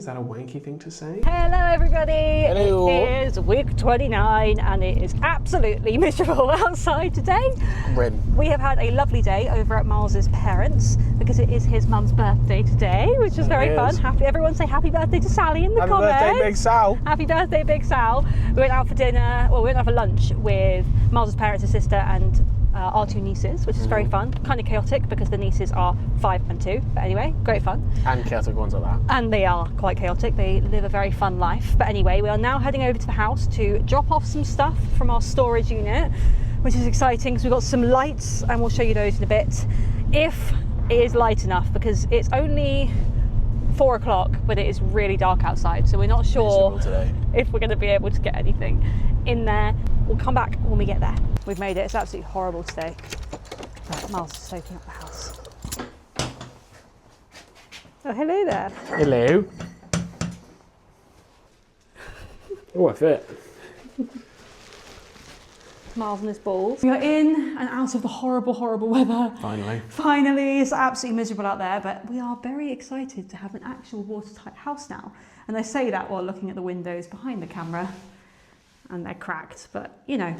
Is that a wanky thing to say? Hello everybody! Hello! It is week 29 and it is absolutely miserable outside today. Grim. We have had a lovely day over at Miles's parents because it is his mum's birthday today, which is very fun. Everyone say happy birthday to Sally in the comments. Happy birthday, Big Sal! Happy birthday, Big Sal. We went out for dinner, well, we went out for lunch with Miles's parents, his sister, and our two nieces, which is very fun. Kind of chaotic because the nieces are 5 and 2, but anyway, great fun. And chaotic ones like that. And they are quite chaotic. They live a very fun life. But anyway, we are now heading over to the house to drop off some stuff from our storage unit, which is exciting because we've got some lights and we'll show you those in a bit. If it is light enough, because it's only 4 o'clock, but it is really dark outside. So we're not sure if we're going to be able to get anything in there. We'll come back when we get there. We've made it. It's absolutely horrible today. Right, Miles is soaking up the house. Oh, hello there. Hello. Oh, I fit. Miles and his balls. We are in and out of the horrible, horrible weather. Finally. Finally, it's absolutely miserable out there, but we are very excited to have an actual watertight house now. And I say that while looking at the windows behind the camera, and they're cracked, but you know.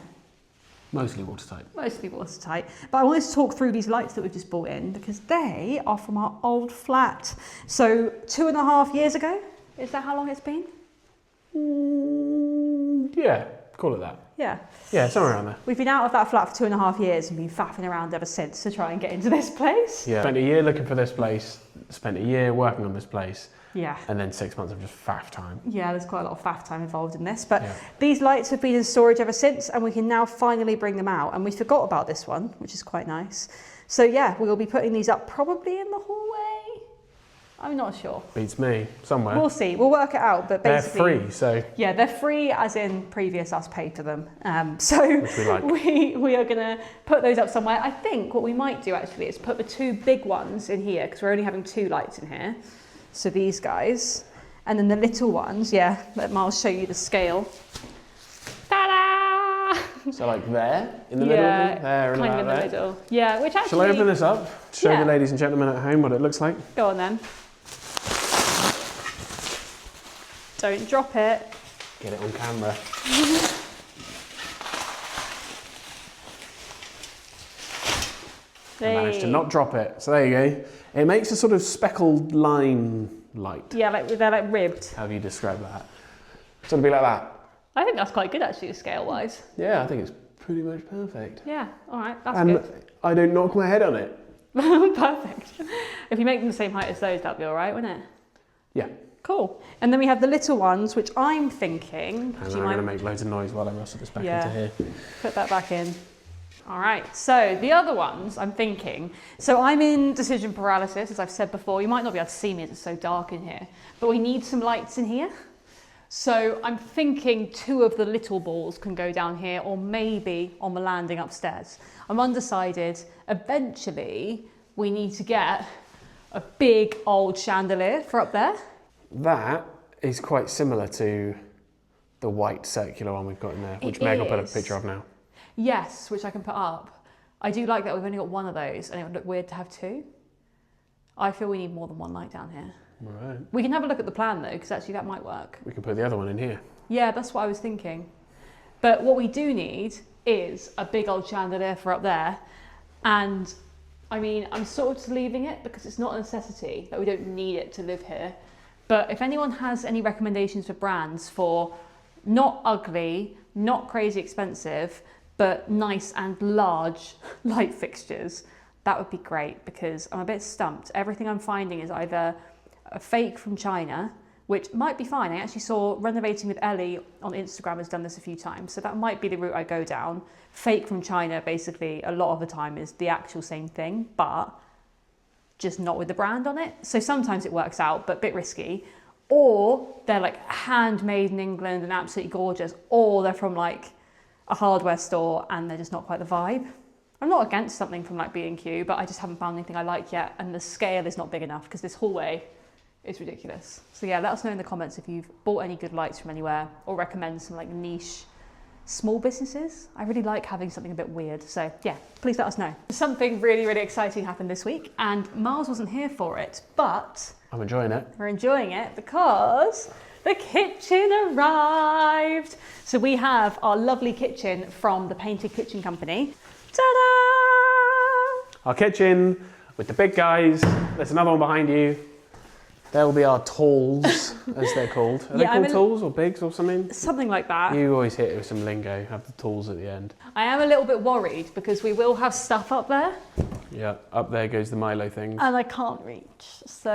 Mostly watertight. Mostly watertight. But I wanted to talk through these lights that we've just bought in because they are from our old flat. So 2.5 years ago, is that how long it's been? Yeah, call it that. Yeah. Yeah, somewhere around there. We've been out of that flat for 2.5 years and been faffing around ever since to try and get into this place. Yeah. Spent a year looking for this place, spent a year working on this place. Yeah. And then 6 months of just faff time. Yeah, there's quite a lot of faff time involved in this. But these lights have been in storage ever since and we can now finally bring them out. And we forgot about this one, which is quite nice. So yeah, we'll be putting these up probably in the hallway. I'm not sure. Beats me, somewhere. We'll see, we'll work it out. But basically, they're free, so. Yeah, they're free as in previous us paid for them. So which we like. we are gonna put those up somewhere. I think what we might do actually is put the two big ones in here because we're only having 2 lights in here. So these guys, and then the little ones, yeah, let Miles show you the scale. Ta-da! So like there, in the middle, there, and kind of in the there. middle. Yeah, which actually... Shall I open this up to show the ladies and gentlemen at home what it looks like? Go on then. Don't drop it. Get it on camera. I managed to not drop it. So there you go. It makes a sort of speckled line light. Yeah, like they're like ribbed. How do you describe that? So it'll be like that. I think that's quite good actually, scale-wise. Yeah, I think it's pretty much perfect. Yeah, all right, that's good. I don't knock my head on it. Perfect. If you make them the same height as those, that'll be all right, won't it? Yeah. Cool. And then we have the little ones, which I'm thinking... And I'm going to make loads of noise while I rustle this back into here. Put that back in. All right, so the other ones I'm thinking, so I'm in decision paralysis, as I've said before. You might not be able to see me as it's so dark in here, but we need some lights in here. So I'm thinking 2 of the little balls can go down here or maybe on the landing upstairs. I'm undecided. Eventually, we need to get a big old chandelier for up there. That is quite similar to the white circular one we've got in there, which Meg will put a picture of now. Yes, which I can put up. I do like that we've only got 1 of those and it would look weird to have 2. I feel we need more than 1 light down here. Right. We can have a look at the plan though, because actually that might work. We can put the other one in here. Yeah, that's what I was thinking. But what we do need is a big old chandelier for up there. And I mean, I'm sort of just leaving it because it's not a necessity, that we don't need it to live here. But if anyone has any recommendations for brands for not ugly, not crazy expensive, but nice and large light fixtures, that would be great because I'm a bit stumped. Everything I'm finding is either a fake from China, which might be fine. I actually saw Renovating with Ellie on Instagram has done this a few times, so that might be the route I go down. Fake from China, basically, a lot of the time is the actual same thing, but just not with the brand on it. So sometimes it works out, but a bit risky. Or they're like handmade in England and absolutely gorgeous, or they're from like a hardware store and they're just not quite the vibe. I'm not against something from like B&Q, but I just haven't found anything I like yet, and the scale is not big enough because this hallway is ridiculous. So yeah, let us know in the comments if you've bought any good lights from anywhere or recommend some like niche small businesses. I really like having something a bit weird. So yeah, please let us know. Something really, really exciting happened this week and Miles wasn't here for it, but I'm enjoying it. we're enjoying it because the kitchen arrived. So we have our lovely kitchen from the Painted Kitchen Company. Ta-da! Our kitchen with the big guys. There's another one behind you. There will be our tools, as they're called. Are they called tools or bigs or something? Something like that. You always hit it with some lingo, have the tools at the end. I am a little bit worried because we will have stuff up there. Yeah, up there goes the Milo things. And I can't reach. So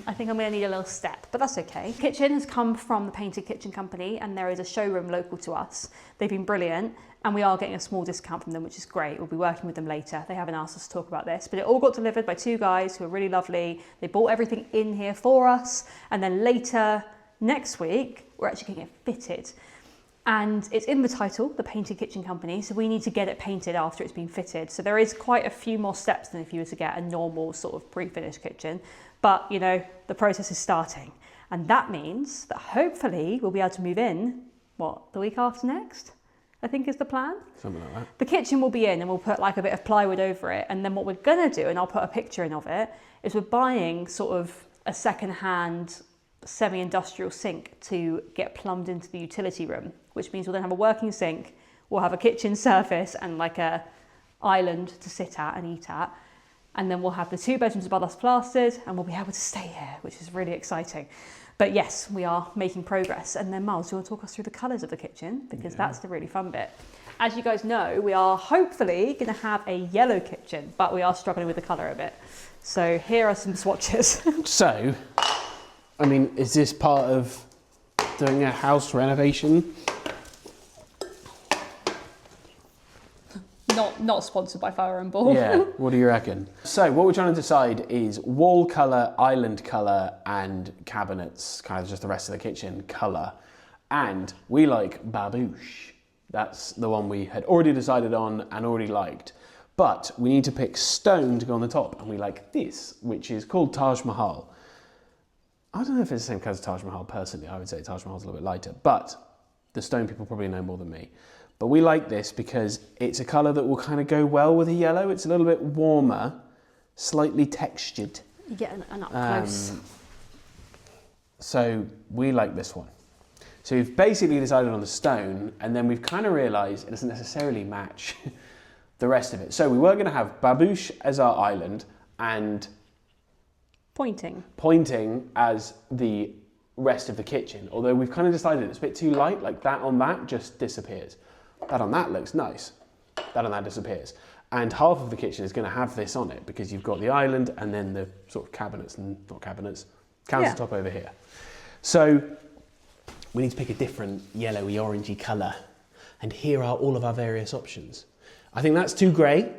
I think I'm going to need a little step, but that's okay. The kitchen has come from the Painted Kitchen Company and there is a showroom local to us. They've been brilliant and we are getting a small discount from them, which is great. We'll be working with them later. They haven't asked us to talk about this, but it all got delivered by two guys who are really lovely. They bought everything in here for us. And then later next week, we're actually getting it fitted. And it's in the title, the Painted Kitchen Company, so we need to get it painted after it's been fitted. So there is quite a few more steps than if you were to get a normal sort of pre-finished kitchen. But, you know, the process is starting. And that means that hopefully we'll be able to move in, the week after next? I think is the plan. Something like that. The kitchen will be in and we'll put like a bit of plywood over it. And then what we're gonna do, and I'll put a picture in of it, is we're buying sort of a second-hand semi-industrial sink to get plumbed into the utility room, which means we'll then have a working sink, we'll have a kitchen surface and like a island to sit at and eat at, and then we'll have the 2 bedrooms above us plastered and we'll be able to stay here, which is really exciting. But yes, we are making progress. And then Miles, do you want to talk us through the colours of the kitchen? Because that's the really fun bit. As you guys know, we are hopefully going to have a yellow kitchen, but we are struggling with the colour a bit. So here are some swatches. So, I mean, is this part of doing a house renovation? Not sponsored by Fire and Ball. Yeah, what do you reckon? So what we're trying to decide is wall colour, island colour and cabinets, kind of just the rest of the kitchen colour. And we like Babouche. That's the one we had already decided on and already liked. But we need to pick stone to go on the top, and we like this, which is called Taj Mahal. I don't know if it's the same colour as Taj Mahal personally. I would say Taj Mahal's a little bit lighter, but the stone people probably know more than me. But we like this because it's a colour that will kind of go well with a yellow. It's a little bit warmer, slightly textured. You get an up close. So we like this one. So we've basically decided on the stone, and then we've kind of realised it doesn't necessarily match the rest of it. So we were going to have Babouche as our island and pointing as the rest of the kitchen. Although we've kind of decided it's a bit too light, like that on that just disappears. That on that looks nice. That on that disappears. And half of the kitchen is going to have this on it because you've got the island and then the sort of cabinets and not cabinets, countertop over here. So we need to pick a different yellowy, orangey colour. And here are all of our various options. I think that's too grey.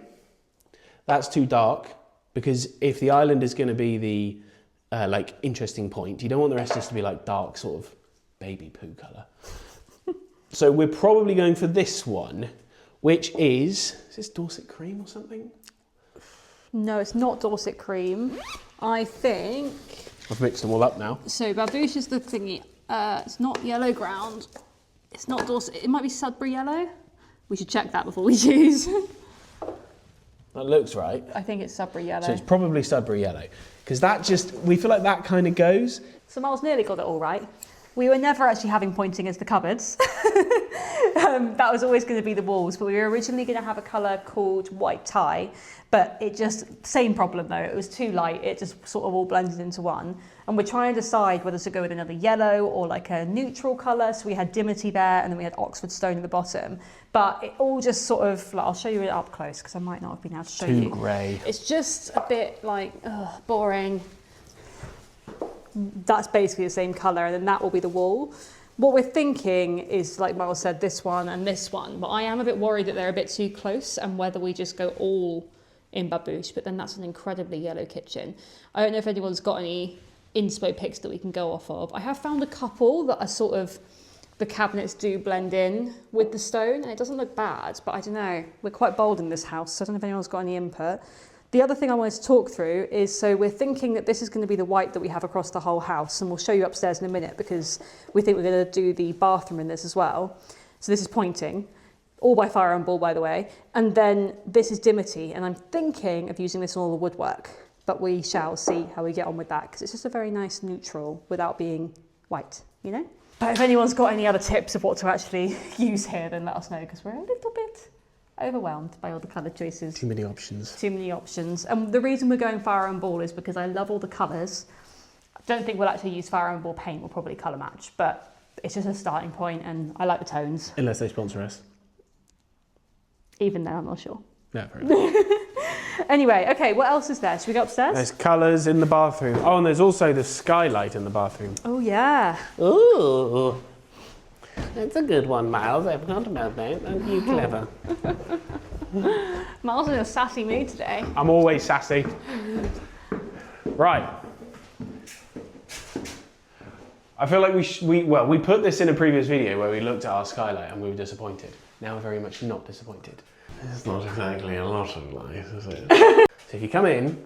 That's too dark because if the island is going to be the like interesting point, you don't want the rest just to be like dark sort of baby poo colour. So we're probably going for this one, which is this Dorset cream or something? No, it's not Dorset cream. I think... I've mixed them all up now. So Babouche is the thingy. It's not yellow ground. It's not Dorset. It might be Sudbury Yellow. We should check that before we choose. That looks right. I think it's Sudbury Yellow. So it's probably Sudbury Yellow. Because that just, we feel like that kind of goes. So Miles nearly got it all right. We were never actually having pointing as the cupboards. That was always going to be the walls, but we were originally going to have a colour called white tie, but it just, same problem though, it was too light, it just sort of all blended into one. And we're trying to decide whether to go with another yellow or like a neutral colour, so we had Dimity there and then we had Oxford stone at the bottom. But it all just sort of, like, I'll show you it up close because I might not have been able to show you. Too grey. It's just a bit like, boring. That's basically the same colour and then that will be the wall. What we're thinking is, like Miles said, this one and this one, but I am a bit worried that they're a bit too close and whether we just go all in Babouche, but then that's an incredibly yellow kitchen. I don't know if anyone's got any inspo pics that we can go off of. I have found a couple that are sort of, the cabinets do blend in with the stone and it doesn't look bad, but I don't know. We're quite bold in this house, so I don't know if anyone's got any input. The other thing I wanted to talk through is, so we're thinking that this is going to be the white that we have across the whole house, and we'll show you upstairs in a minute because we think we're going to do the bathroom in this as well. So this is pointing, all by fire and ball, by the way. And then this is dimity, and I'm thinking of using this on all the woodwork, but we shall see how we get on with that, because it's just a very nice neutral without being white, you know? But if anyone's got any other tips of what to actually use here, then let us know, because we're a little bit overwhelmed by all the colour choices. Too many options. Too many options. And the reason we're going fire and ball is because I love all the colours. I don't think we'll actually use fire and ball paint, we'll probably colour match, but it's just a starting point and I like the tones. Unless they sponsor us. Even then, I'm not sure. Yeah, fair enough. Anyway, okay, what else is there? Should we go upstairs? There's colours in the bathroom. Oh, and there's also the skylight in the bathroom. Oh, yeah. Ooh. That's a good one, Miles. I forgot about that. Aren't you clever? Miles is in a sassy mood today. I'm always sassy. Right. I feel like we put this in a previous video where we looked at our skylight and we were disappointed. Now we're very much not disappointed. It's not exactly a lot of light, is it? So if you come in,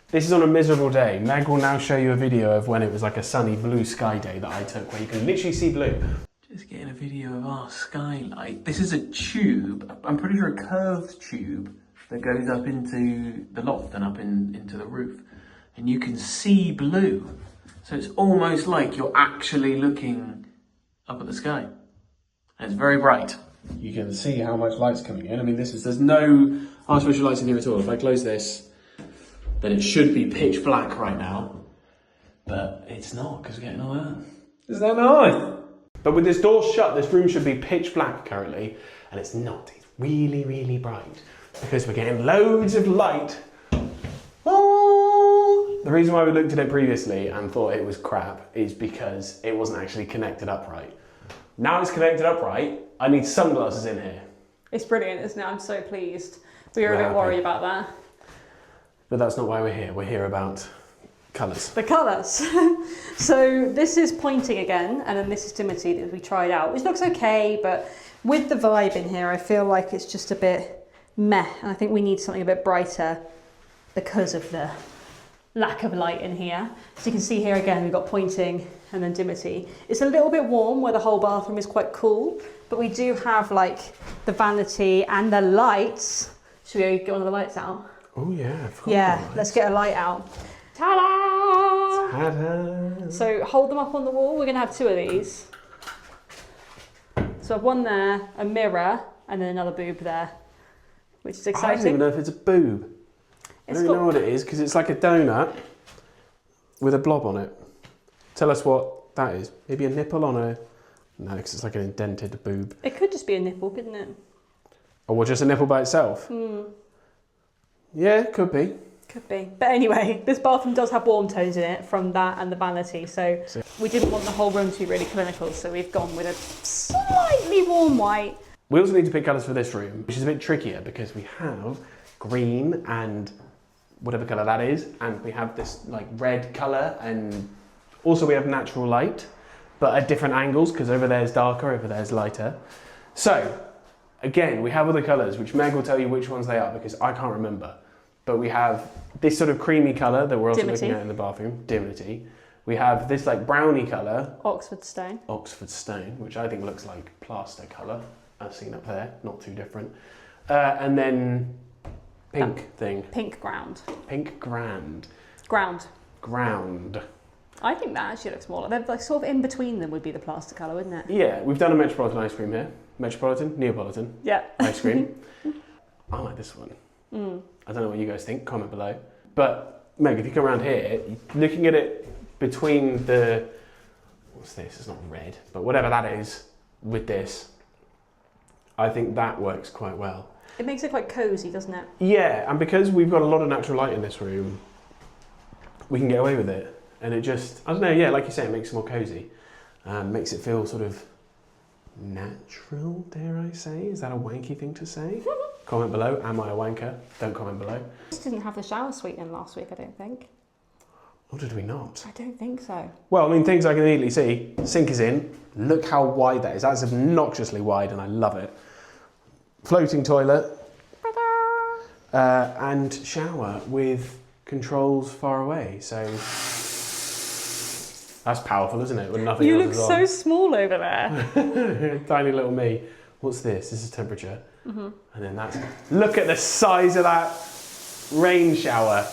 this is on a miserable day. Meg will now show you a video of when it was like a sunny blue sky day that I took, where you can literally see blue. Just getting a video of our skylight. This is a tube, I'm pretty sure a curved tube that goes up into the loft and up into the roof. And you can see blue. So it's almost like you're actually looking up at the sky. And it's very bright. You can see how much light's coming in. I mean, there's no artificial lights in here at all. If I close this, then it should be pitch black right now. But it's not, because we're getting all that. Is that nice? But with this door shut, this room should be pitch black currently. And it's not. It's really, really bright. Because we're getting loads of light. Oh! The reason why we looked at it previously and thought it was crap is because it wasn't actually connected up right. Now it's connected up right, I need sunglasses in here. It's brilliant, isn't it? I'm so pleased. We were a bit worried about that. But that's not why we're here. We're here about colours. The colours. So this is pointing again, and then this is dimity that we tried out, which looks okay, but with the vibe in here, I feel like it's just a bit meh. And I think we need something a bit brighter because of the lack of light in here. So you can see here again, we've got pointing and then dimity. It's a little bit warm where the whole bathroom is quite cool, but we do have like the vanity and the lights. Should we get one of the lights out? Oh yeah. Yeah, let's get a light out. Ta-da! Ta-da! So hold them up on the wall. We're gonna have two of these. So I've one there, a mirror, and then another boob there, which is exciting. I don't even know if it's a boob. I don't know what it is, because it's like a donut with a blob on it. Tell us what that is. Maybe a nipple on a... No, because it's like an indented boob. It could just be a nipple, couldn't it? Or just a nipple by itself? Yeah, it could be. Could be. But anyway, this bathroom does have warm tones in it from that and the vanity. So we didn't want the whole room to be really clinical, so we've gone with a slightly warm white. We also need to pick colours for this room, which is a bit trickier because we have green and whatever colour that is, and we have this like red colour, and also we have natural light, but at different angles, because over there is darker, over there is lighter. So, again, we have other colours, which Meg will tell you which ones they are, because I can't remember. But we have this sort of creamy colour that we're also looking at in the bathroom, dimity. We have this like browny colour. Oxford stone. Oxford stone, which I think looks like plaster colour, as seen up there, not too different. And then pink thing. Pink ground. Pink ground. Ground. I think that actually looks more like, they're like sort of in between them would be the plaster colour, wouldn't it? Yeah, we've done a Metropolitan ice cream here. Metropolitan? Neapolitan. Yeah. Ice cream. I like this one. I don't know what you guys think, comment below. But Meg, if you come around here, looking at it between the, what's this? It's not red, but whatever that is with this, I think that works quite well. It makes it quite cosy, doesn't it? Yeah, and because we've got a lot of natural light in this room, we can get away with it. And it just, I don't know, yeah, like you say, it makes it more cosy. Makes it feel sort of natural, dare I say? Is that a wanky thing to say? Comment below, am I a wanker? Don't comment below. We didn't have the shower suite in last week, I don't think. Or did we not? I don't think so. Well, I mean, things I can immediately see. Sink is in. Look how wide that is. That's obnoxiously wide and I love it. Floating toilet. And shower with controls far away. So That's powerful, isn't it? When nothing You else look is so small over there. on. Tiny little me. What's this? This is temperature. And then that's... Look at the size of that rain shower.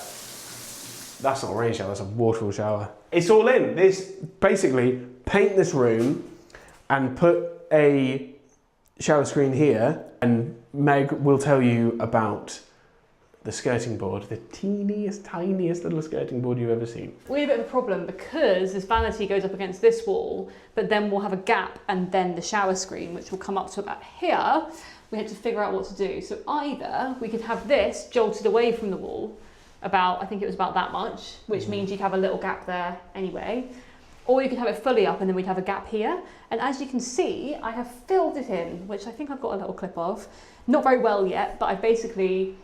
That's not a rain shower, that's a waterfall shower. It's all in. This, basically, paint this room and put a shower screen here, and Meg will tell you about the skirting board, the teeniest, tiniest little skirting board you've ever seen. We have a bit of a problem because this vanity goes up against this wall, but then we'll have a gap and then the shower screen, which will come up to about here. We had to figure out what to do. So either we could have this jolted away from the wall, about, I think it was about that much, which means you'd have a little gap there anyway. Or you could have it fully up and then we'd have a gap here. And as you can see, I have filled it in, which I think I've got a little clip of. Not very well yet, but I've basically,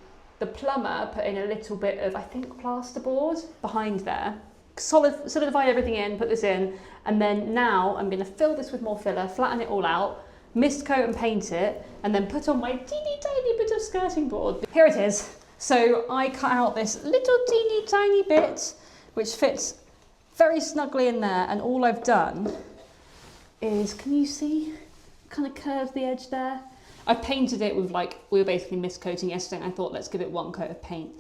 the plumber put in a little bit of, I think, plasterboard behind there. Solidified everything in, put this in, and then now I'm gonna fill this with more filler, flatten it all out, mist coat and paint it, and then put on my teeny tiny bit of skirting board. Here it is. So I cut out this little teeny tiny bit, which fits very snugly in there, and all I've done is, can you see, kind of curves the edge there? I painted it with, like, we were basically mist coating yesterday, and I thought let's give it one coat of paint,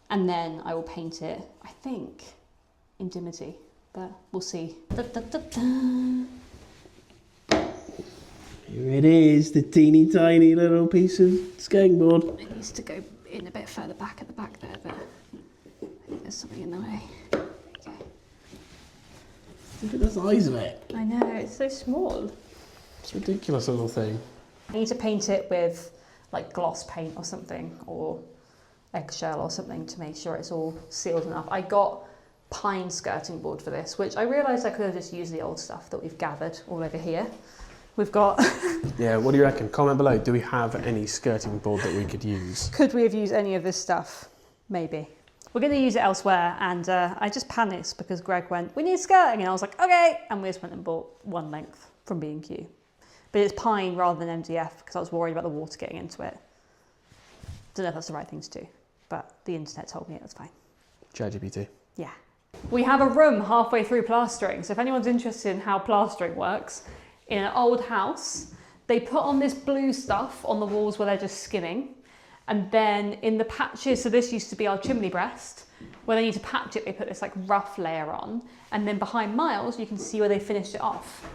and then I will paint it, I think, in Dimity, but we'll see. Da, da, da, da. Here it is, the teeny tiny little piece of skirting board. It needs to go in a bit further back at the back there, but I think there's something in the way. There you go. Look at the size of it. I know, it's so small. It's a ridiculous little thing. I need to paint it with like gloss paint or something, or eggshell or something, to make sure it's all sealed enough. I got pine skirting board for this, which I realised I could have just used the old stuff that we've gathered all over here. We've got... Yeah, what do you reckon? Comment below. Do we have any skirting board that we could use? Could we have used any of this stuff? Maybe. We're going to use it elsewhere, and I just panicked because Greg went, we need skirting, and I was like, okay, and we just went and bought one length from B&Q. But it's pine rather than MDF because I was worried about the water getting into it. Don't know if that's the right thing to do, but the internet told me it was fine. ChatGPT. Yeah. We have a room halfway through plastering, so if anyone's interested in how plastering works, in an old house, they put on this blue stuff on the walls where they're just skimming, and then in the patches, so this used to be our chimney breast, where they need to patch it, they put this like rough layer on, and then behind Miles you can see where they finished it off.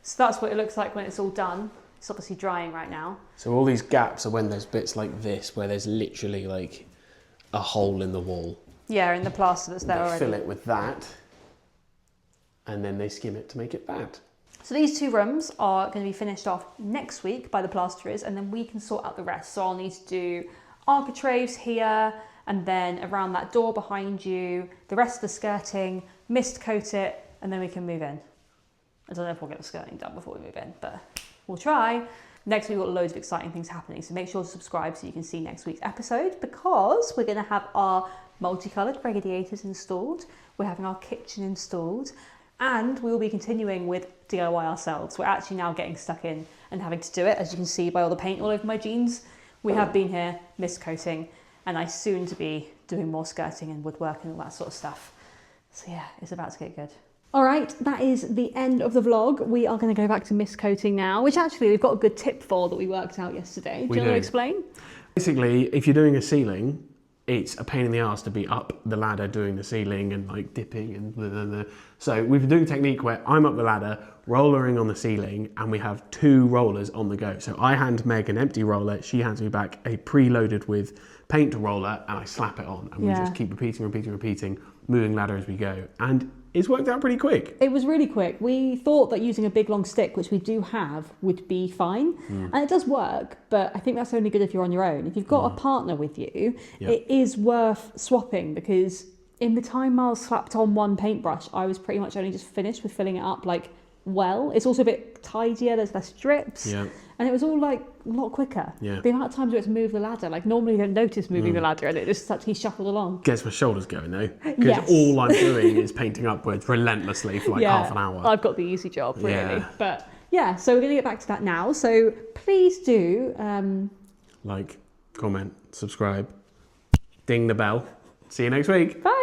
So that's what it looks like when it's all done. It's obviously drying right now. So all these gaps are when there's bits like this, where there's literally like a hole in the wall. Yeah, in the plaster that's there They already. fill it with that, and then they skim it to make it that. So these two rooms are going to be finished off next week by the plasterers, and then we can sort out the rest. So I'll need to do architraves here, and then around that door behind you, the rest of the skirting, mist coat it, and then we can move in. I don't know if we'll get the skirting done before we move in, but we'll try. Next week we've got loads of exciting things happening, so make sure to subscribe so you can see next week's episode, because we're going to have our multicoloured radiators installed, we're having our kitchen installed, and we will be continuing with DIY ourselves. We're actually now getting stuck in and having to do it, as you can see by all the paint all over my jeans. We have been here mist coating, and I soon to be doing more skirting and woodwork and all that sort of stuff. So yeah, it's about to get good. All right, that is the end of the vlog. We are going to go back to mist coating now, which actually we've got a good tip for that we worked out yesterday. Do you want to explain? Basically, if you're doing a ceiling, it's a pain in the ass to be up the ladder doing the ceiling and like dipping and blah, blah, blah. So we've been doing a technique where I'm up the ladder, rollering on the ceiling, and we have two rollers on the go. So I hand Meg an empty roller, she hands me back a preloaded with paint roller, and I slap it on, and we just keep repeating, moving ladder as we go. And it's worked out pretty quick. It was really quick. We thought that using a big long stick, which we do have, would be fine. And it does work, but I think that's only good if you're on your own. If you've got a partner with you, it is worth swapping, because in the time Miles slapped on one paintbrush, I was pretty much only just finished with filling it up like well. It's also a bit tidier, there's less drips. And it was all like a lot quicker. The amount of times we had to move the ladder, like normally you don't notice moving the ladder, and it just actually shuffled along. Gets my shoulders going though, because all I'm doing is painting upwards relentlessly for like half an hour. I've got the easy job really. But yeah, so we're going to get back to that now. So please do like, comment, subscribe, ding the bell. See you next week. Bye.